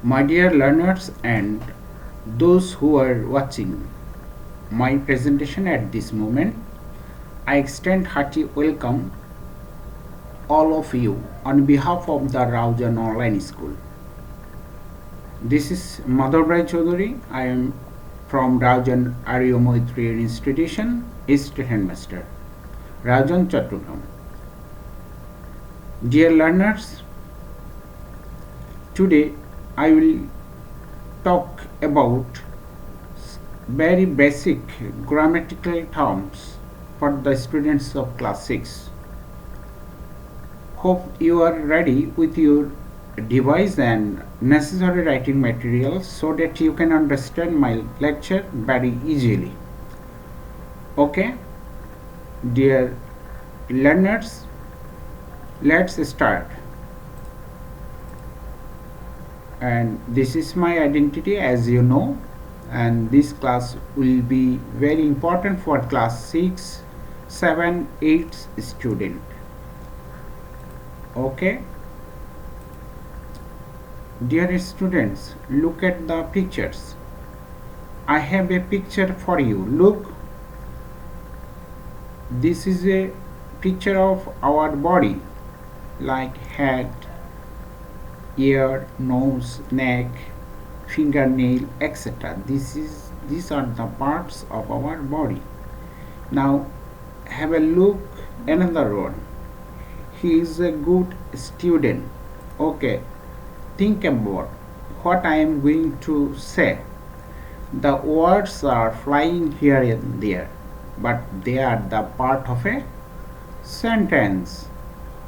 My dear learners and those who are watching my presentation at this moment, I extend hearty welcome all of you on behalf of the Raujan Online School. This is Madhab Chowdhury. I am from Raujan Arya Moitriyan Institution, Assistant Headmaster, Raujan Chattogram. Dear learners, today I will talk about very basic grammatical terms for the students of class 6. Hope you are ready with your device and necessary writing materials so that you can understand my lecture very easily. Okay, dear learners, let's start. And this is my identity, as you know, and this class will be very important for class 6, 7, 8 student. Okay, dear students, look at the pictures. I have a picture for you. Look, this is a picture of our body, like head, ear, nose, neck, fingernail, etc. These are the parts of our body. Now have a look another one. He is a good student. Okay, think about what I am going to say. The words are flying here and there, but they are the part of a sentence.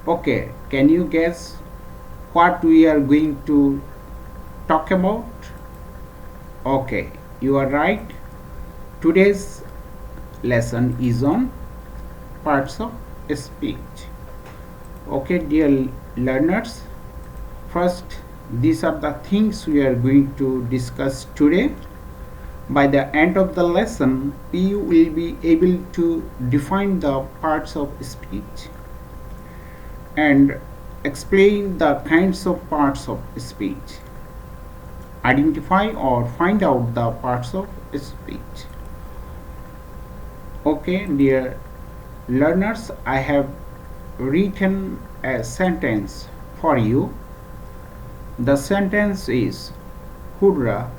Okay, can you guess what we are going to talk about? Okay, you are right. Today's lesson is on parts of speech. Okay, dear learners, first these are the things we are going to discuss today. By the end of the lesson, you will be able to define the parts of speech and explain the kinds of parts of speech. Identify or find out the parts of speech. Okay, dear learners, I have written a sentence for you. The sentence is, Hurrah,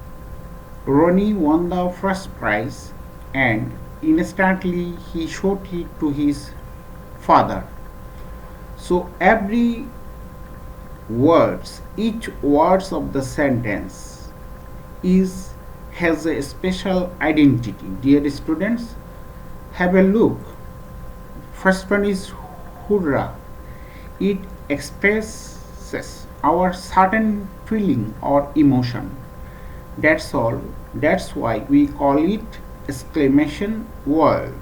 Ronnie won the first prize, and instantly he showed it to his father. So every each words of the sentence has a special identity. Dear students, have a look. First one is hurrah. It expresses our certain feeling or emotion. That's all. That's why we call it exclamation word.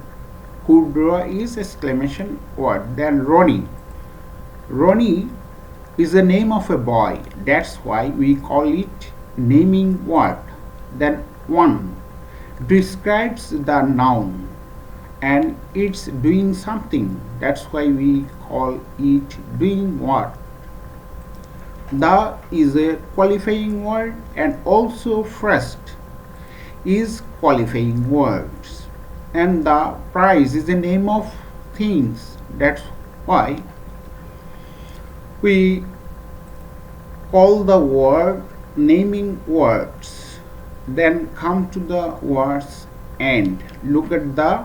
Hurrah is exclamation word. Then Ronnie. Ronnie is the name of a boy. That's why we call it naming word. Then one describes the noun and it's doing something. That's why we call it doing what. The is a qualifying word and also first is qualifying words. And the prize is the name of things. That's why we call the word naming words. Then come to the words and look at the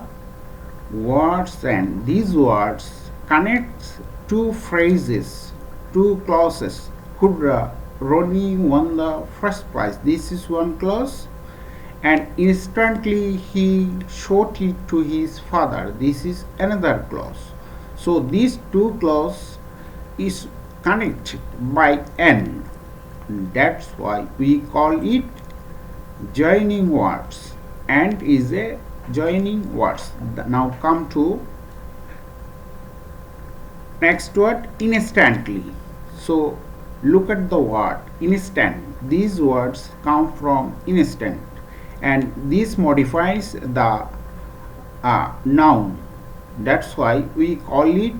words, and these words connect two phrases, two clauses. Hurrah, Ronnie won the first prize. This is one clause, and instantly he showed it to his father. This is another clause. So these two clauses is connected by N. That's why we call it joining words. And is a joining words. Now come to next word, instantly. So look at the word instant. These words come from instant, and this modifies the noun. That's why we call it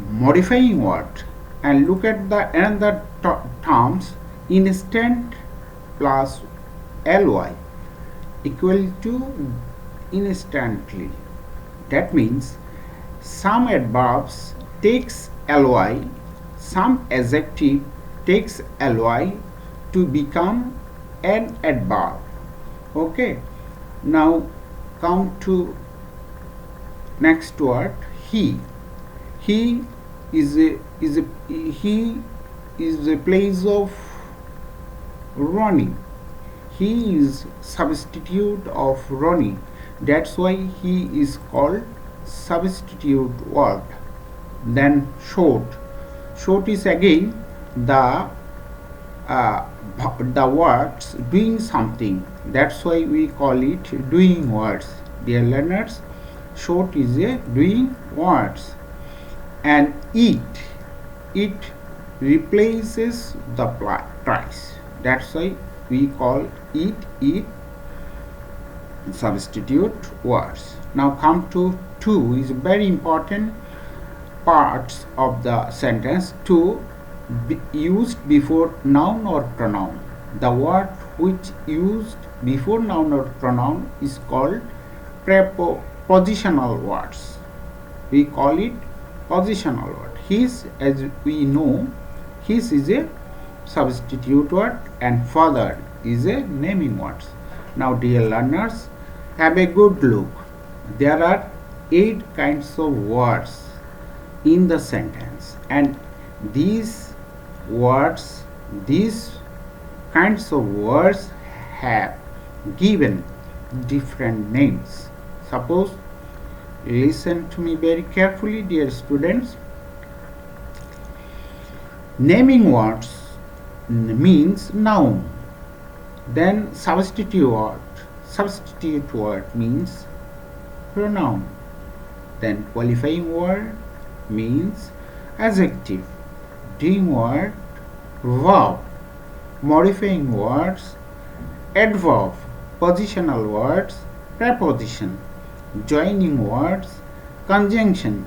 modifying word. And look at the another terms, instant plus ly equal to instantly. That means some adverbs takes ly, some adjective takes ly to become an adverb. Okay, now come to next word, he. He is a place of running. He is substitute of running. That's why he is called substitute word. Then short. Short is again the the words doing something. That's why we call it doing words. Dear learners, short is a doing words. And it replaces the twice. That's why we call it substitute words. Now come to to is very important parts of the sentence. To be used before noun or pronoun. The word which used before noun or pronoun is called prepositional words. We call it positional word. His, as we know, his is a substitute word and father is a naming word. Now dear learners, have a good look. There are 8 kinds of words in the sentence, and these kinds of words have given different names. Suppose, listen to me very carefully, dear students. Naming words means noun. Then substitute word means pronoun. Then qualifying word means adjective. Doing word verb. Modifying words adverb. Positional words preposition. Joining words conjunction.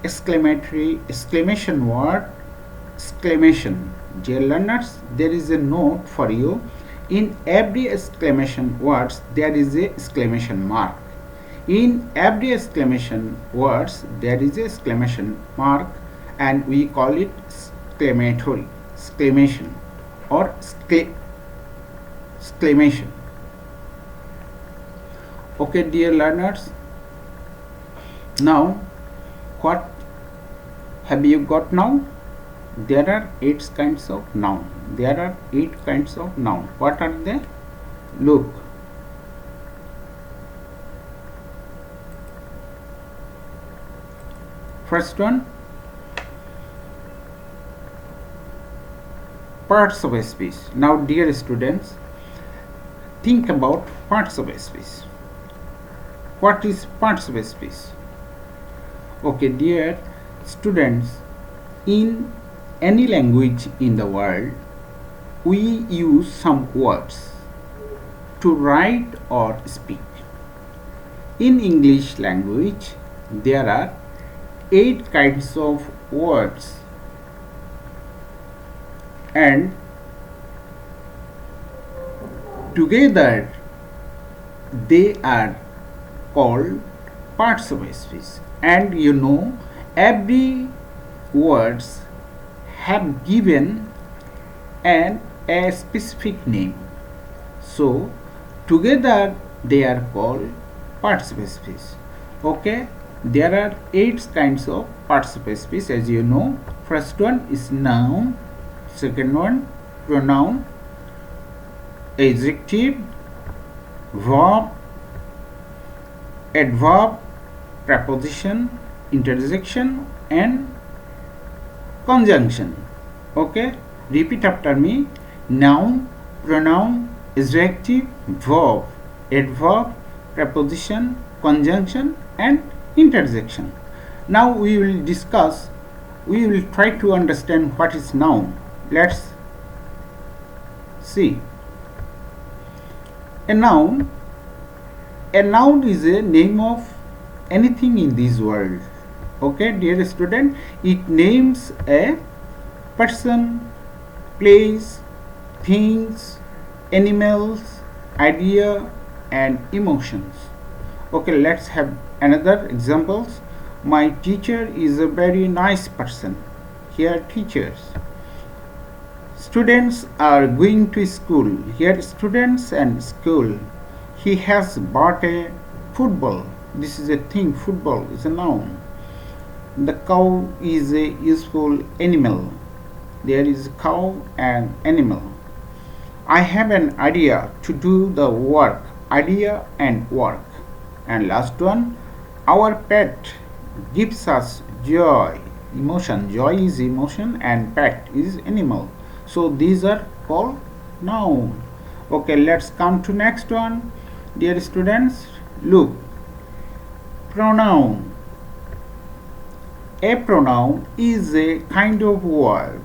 Exclamation word exclamation. Dear learners, there is a note for you. In every exclamation words there is a exclamation mark. In every exclamation words there is a exclamation mark, and we call it exclamation or exclamation. Okay, dear learners, now what have you got now? There are 8 kinds of noun. There are 8 kinds of noun. What are they? Look. First one, parts of a speech. Now dear students, think about parts of a speech. What is parts of a speech? Okay, dear students, in any language in the world, we use some words to write or speak. In English language, there are 8 kinds of words, and together they are called parts of a speech. And you know, every words have given a specific name, so together they are called parts of a speech. Okay, there are 8 kinds of parts of a speech, as you know. First one is noun, second one pronoun, adjective, verb, adverb, preposition, interjection and conjunction. Okay, repeat after me: noun, pronoun, adjective, verb, adverb, preposition, conjunction and interjection. Now we will try to understand what is noun. Let's see. A noun is a name of anything in this world. Okay, dear student, it names a person, place, things, animals, idea, and emotions. Okay, let's have another examples. My teacher is a very nice person. Here, teachers. Students are going to school. Here, students and school. He has bought a football. This is a thing. Football is a noun. The cow is a useful animal. There is cow and animal. I have an idea to do the work. Idea and work. And last one, our pet gives us joy. Emotion. Joy is emotion and pet is animal. So these are called noun. Okay, let's come to next one. Dear students, look. Pronoun. A pronoun is a kind of word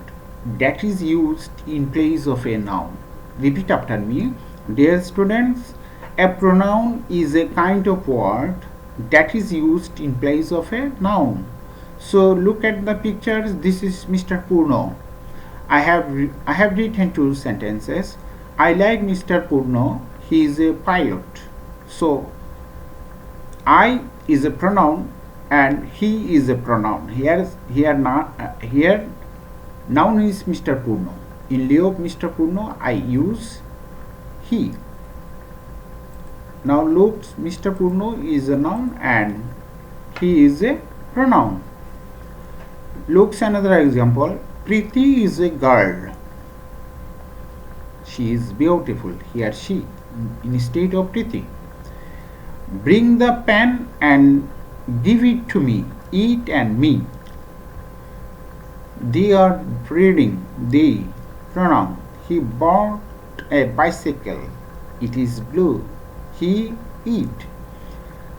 that is used in place of a noun. Repeat after me. Dear students, a pronoun is a kind of word that is used in place of a noun. So look at the pictures. This is Mr. Purno. I have written two sentences. I like Mr. Purno. He is a pilot. So I is a pronoun and he is a pronoun. Here noun is Mr. Purno. In lieu of Mr. Purno, I use he. Now look, Mr. Purno is a noun and he is a pronoun. Looks another example. Preeti is a girl. She is beautiful. Here she instead of Preeti. Bring the pen and give it to me. It and me. They are reading. They pronoun. He bought a bicycle. It is blue. He it.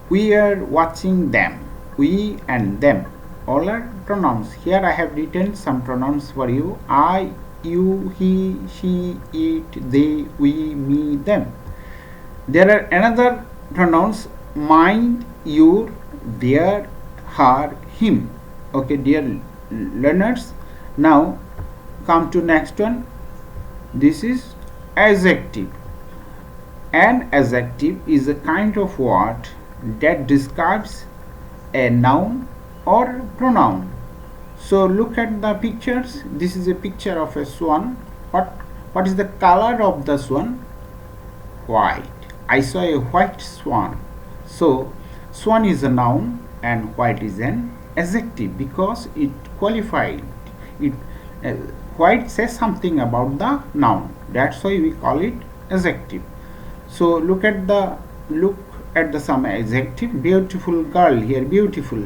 We are watching them. We and them. All are pronouns. Here I have written some pronouns for you. I, you, he, she, it, they, we, me, them. There are another pronouns. Mine, your, their, her, him. Okay, dear learners. Now come to next one. This is adjective. An adjective is a kind of word that describes a noun or pronoun. So look at the pictures. This is a picture of a swan. What is the color of the swan? White. I saw a white swan. So swan is a noun and white is an adjective because it qualified. White says something about the noun. That's why we call it adjective. So look at the some adjective. Beautiful girl. Here beautiful.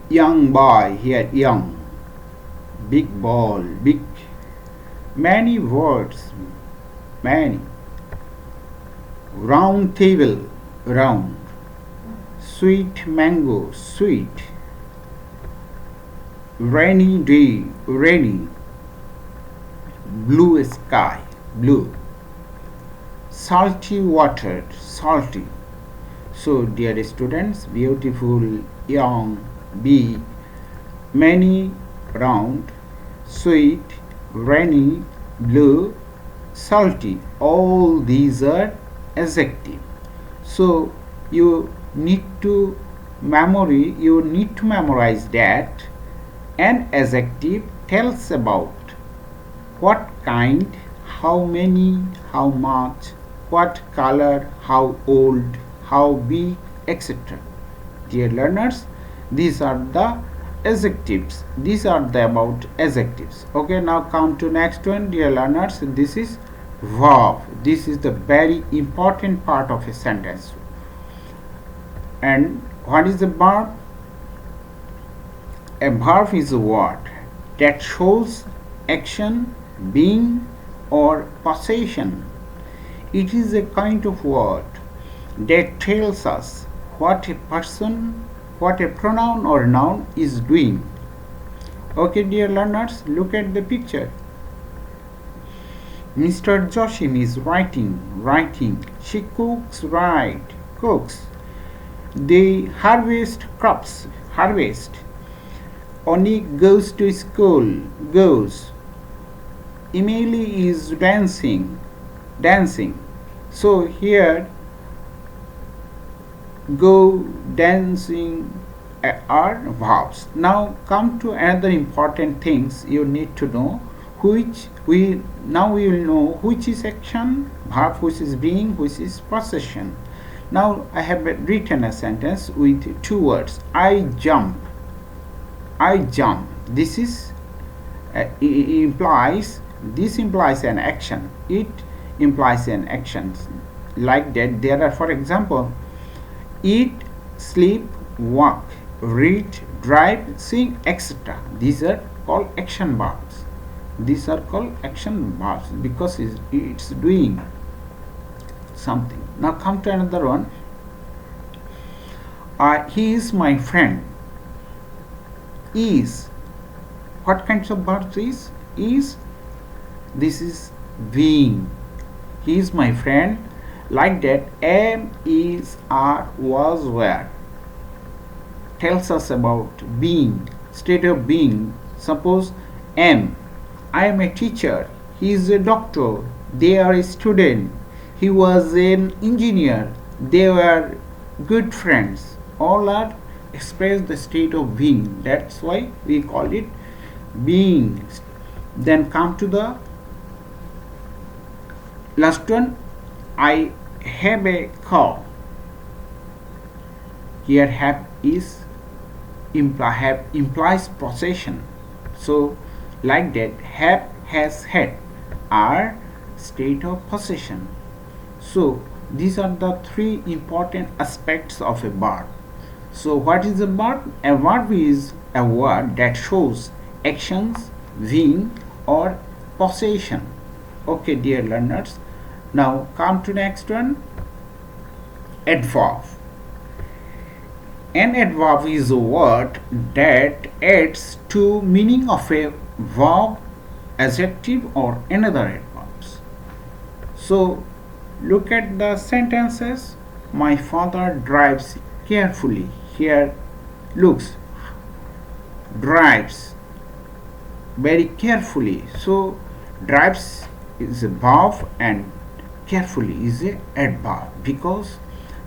Young boy. Here young. Big ball. Big. Many words. Many. Round table. Round. Sweet mango. Sweet. Rainy day. Rainy. Blue sky. Blue. Salty water. Salty. So dear students, beautiful, young, big, many, round, sweet, rainy, blue, salty. All these are adjectives. So you need to memorize that an adjective tells about what kind, how many, how much, what color, how old, how big, etc. Dear learners, these are the adjectives. These are the about adjectives. Okay, now come to next one, dear learners. This is verb. This is the very important part of a sentence. And what is a verb? A verb is a word that shows action, being, or possession. It is a kind of word that tells us what a person, what a pronoun or noun is doing. Okay, dear learners, look at the picture. Mr. Joshim is writing. She cooks, cooks. They harvest crops, harvest. Onik goes to school, goes. Emily is dancing. So here go, dancing are verbs. Now come to another important things you need to know, which we will know which is action verb, which is being, which is possession. Now I have written a sentence with two words: I jump. This is implies an action. It implies an action. Like that, there are, for example, eat, sleep, walk, read, drive, sing, etc. These are called action verbs. Because it's doing something. Now come to another one. He is my friend. Is, what kinds of verbs is? This is being. He is my friend. Like that, am, is, are, was, were tells us about being, state of being. Suppose am, I am a teacher, he is a doctor, they are a student, he was an engineer, they were good friends. All are express the state of being. That's why we call it being. Then come to the last one. I have a car. Here have is implies possession. So like that, have, has, had are state of possession. So these are the three important aspects of a verb. So what is a verb? A verb is a word that shows actions, being or possession. Okay, dear learners. Now come to next one. Adverb. An adverb is a word that adds to meaning of a verb, adjective or another adverbs. So look at the sentences. My father drives carefully. Here looks, drives very carefully. So drives is a verb and carefully is a adverb, because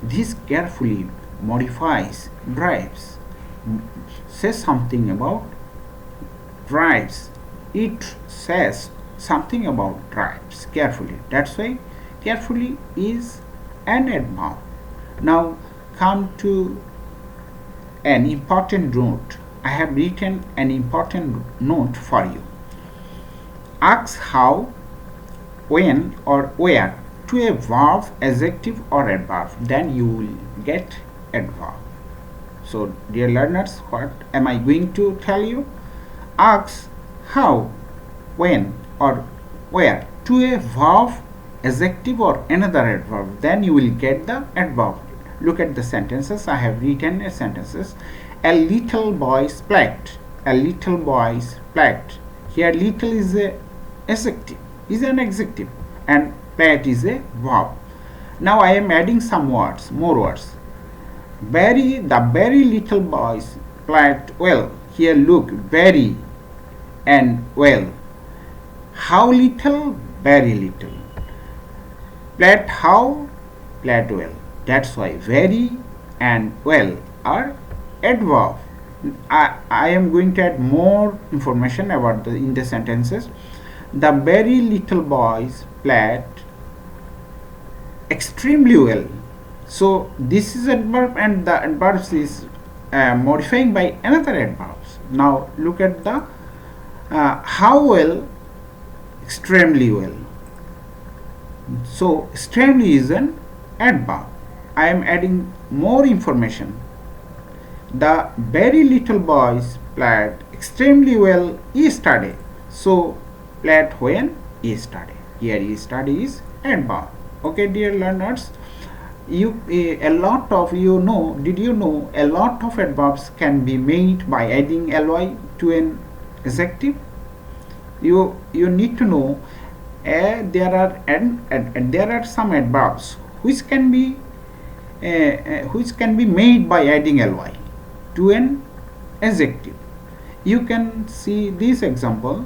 this carefully modifies drives, says something about drives. It says something about drives carefully. That's why carefully is an adverb. Now come to an important note. I have written an important note for you. Ask how, when or where to a verb, adjective or adverb, then you will get adverb. So dear learners, what am I going to tell you? Ask how, when or where to a verb, adjective or another adverb, then you will get the adverb. Look at the sentences. I have written a sentences. A little boy's plate. A little boy's plate. Here little is a adjective, is an adjective, and plate is a verb. Now I am adding some words, more words. The very little boys played well. Here look, very and well. How little? Very little. Played how? Played well. That's why very and well are adverb. I am going to add more information about in the sentences. The very little boys played extremely well. So this is adverb, and the adverb is modifying by another adverbs. Now look at the how well, extremely well. So extremely is an adverb. I am adding more information. The very little boys played extremely well yesterday. So played when? Yesterday. Here yesterday is adverb. Okay, dear learners. Did you know a lot of adverbs can be made by adding ly to an adjective? You need to know there are some adverbs which can be made by adding ly to an adjective. You can see this example.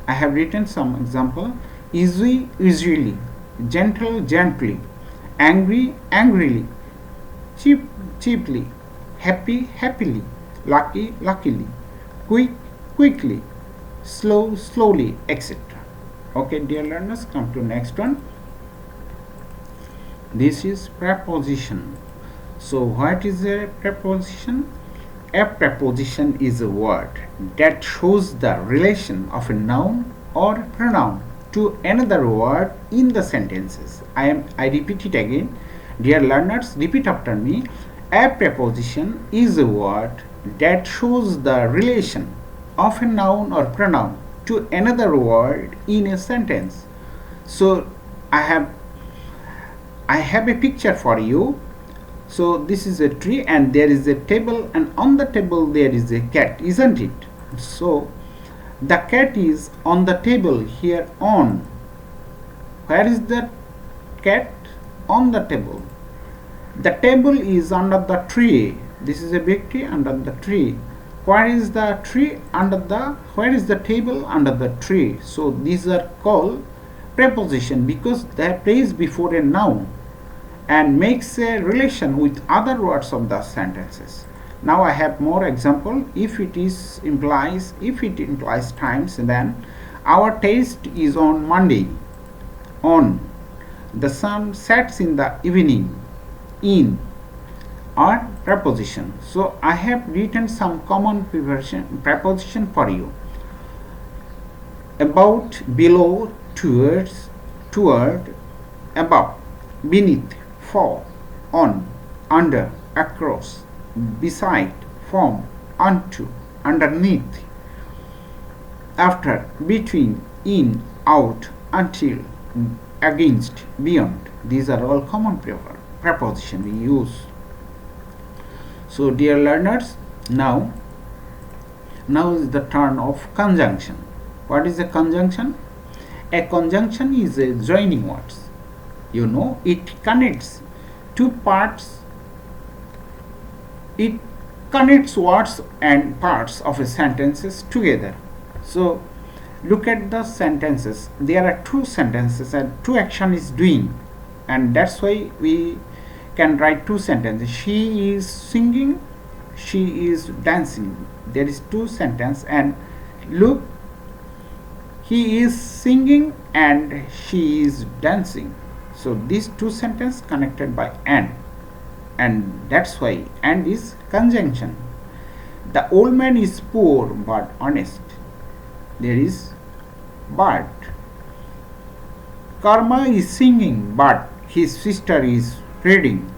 I have written some example. Easy, easily. Gentle, gently. Angry, angrily. Cheap, cheaply. Happy, happily. Lucky, luckily. Quick, quickly. Slow, slowly, etc. Okay, dear learners, come to next one. This is preposition. So what is a preposition? A preposition is a word that shows the relation of a noun or pronoun to another word in the sentences. I repeat it again. Dear learners, repeat after me. A preposition is a word that shows the relation of a noun or pronoun to another word in a sentence. So I have a picture for you. So this is a tree and there is a table, and on the table there is a cat, isn't it? So the cat is on the table here on. Where is the cat? On the table. The table is under the tree. This is a big tree under the tree. Where is the tree under the, where is the table under the tree? So these are called preposition because they are placed before a noun and makes a relation with other words of the sentences. Now I have more example. If it implies times, then our test is on Monday. On. The sun sets in the evening. In. Are preposition. So I have written some common preposition for you. About, below, towards, toward, above, beneath, for, on, under, across, beside, from, unto, underneath, after, between, in, out, until, against, beyond. These are all common preposition we use. So dear learners, now is the turn of conjunction. What is a conjunction? A conjunction is a joining words. You know, it connects two parts. It connects words and parts of a sentences together. So look at the sentences. There are two sentences and two action is doing, and that's why we can write two sentences. She is singing, she is dancing. There is two sentences, and look, he is singing and she is dancing. So these two sentences connected by and that's why and is conjunction. The old man is poor but honest. There is but. Karma is singing but his sister is reading.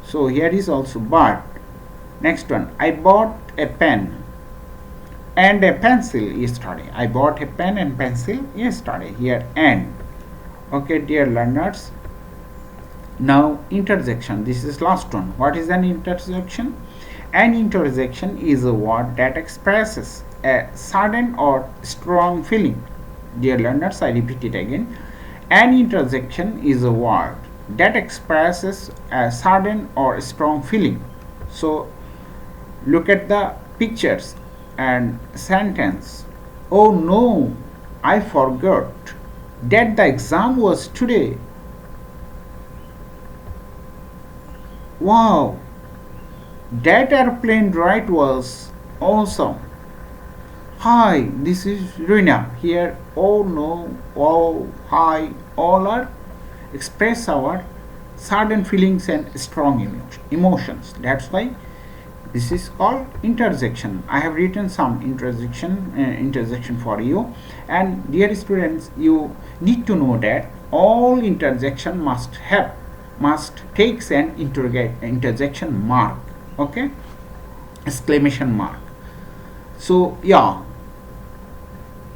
So here is also but. Next one, I bought a pen and a pencil yesterday. I bought a pen and pencil yesterday. Here and. Okay, dear learners. Now interjection. This is last one. What is an interjection? An interjection is a word that expresses a sudden or strong feeling. Dear learners, I repeat it again. An interjection is a word that expresses a sudden or strong feeling. So look at the pictures and sentence. Oh no, I forgot that the exam was today. Wow, that airplane ride was awesome. Hi, this is Rina here. Oh no, oh, hi, all are express our sudden feelings and strong emotions. That's why this is called interjection. I have written some interjection for you, and dear students, you need to know that all interjection must takes an interjection mark. Okay, exclamation mark. So yeah,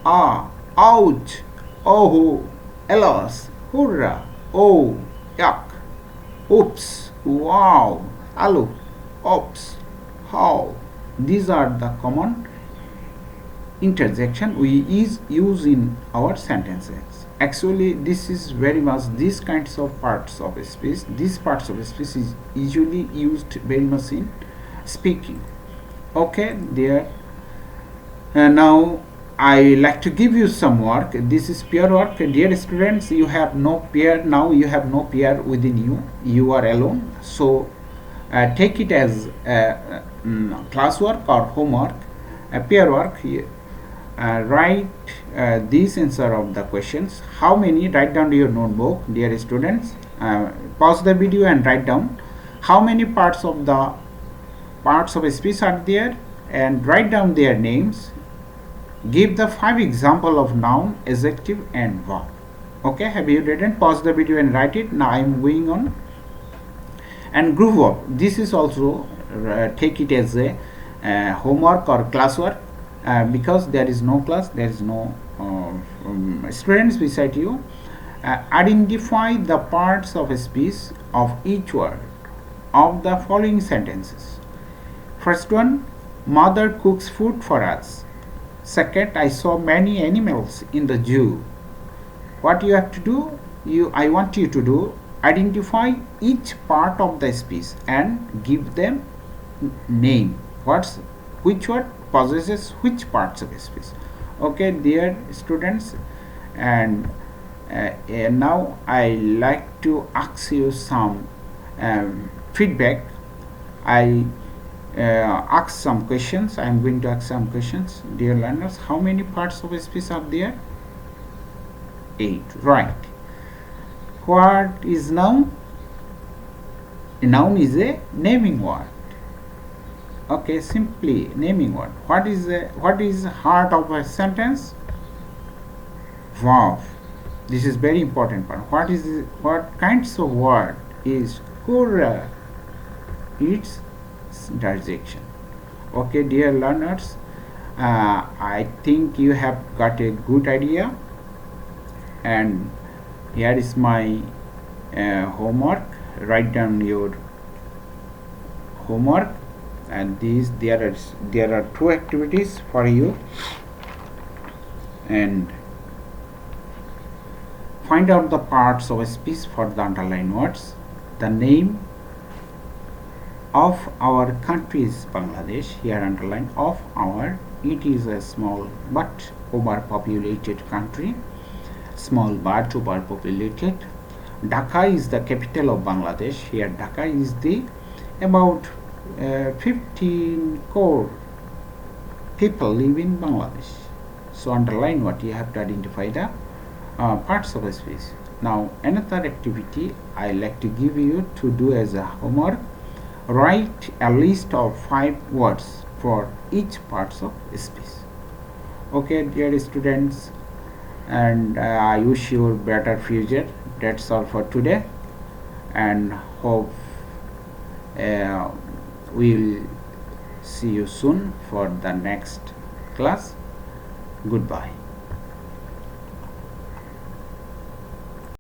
ouch, oh, alas, hurrah, oh, yuck, oops, wow, hello, oops, how. These are the common interjection we use in our sentences. Actually, this is very much these kinds of parts of a speech. These parts of a speech is usually used very much in speaking. Okay, there. Now I like to give you some work. This is peer work, dear students. You have no peer now. You have no peer within you. You are alone. So take it as classwork or homework, peer work. Write this answer of the questions. How many? Write down to your notebook, dear students. Pause the video and write down how many parts of a speech are there, and write down their names. Give the 5 example of noun, adjective and verb. Okay, have you written? Pause the video and write it. Now I am going on. And group work. This is also take it as a homework or classwork, because there is no class, there is no students beside you. Identify the parts of a speech of each word of the following sentences. First one, mother cooks food for us. Second, I saw many animals in the zoo. What you have to do? I want you to do, identify each part of the speech and give them name. Which word possesses which parts of a speech? Okay, dear students, and now I like to ask you some feedback. I ask some questions. I am going to ask some questions. Dear learners, how many parts of a speech are there? 8. Right. What is noun? A noun is a naming word. Okay, simply naming word. What is heart of a sentence? Verb. This is very important part. What kinds of word is core? Its interjection. Okay, dear learners, I think you have got a good idea, and here is my homework. Write down your homework, and there are 2 activities for you, and find out the parts of a speech for the underlined words. The name of our country is Bangladesh. Here underline of our. It is a small but overpopulated country. Small but overpopulated. Dhaka is the capital of Bangladesh. Here Dhaka is the about 15 crore people live in Bangladesh. So underline what you have to identify the parts of a speech. Now another activity I like to give you to do as a homework. Write a list of 5 words for each parts of speech. Okay, dear students, and I wish you better future. That's all for today, and hope we'll see you soon for the next class. Goodbye.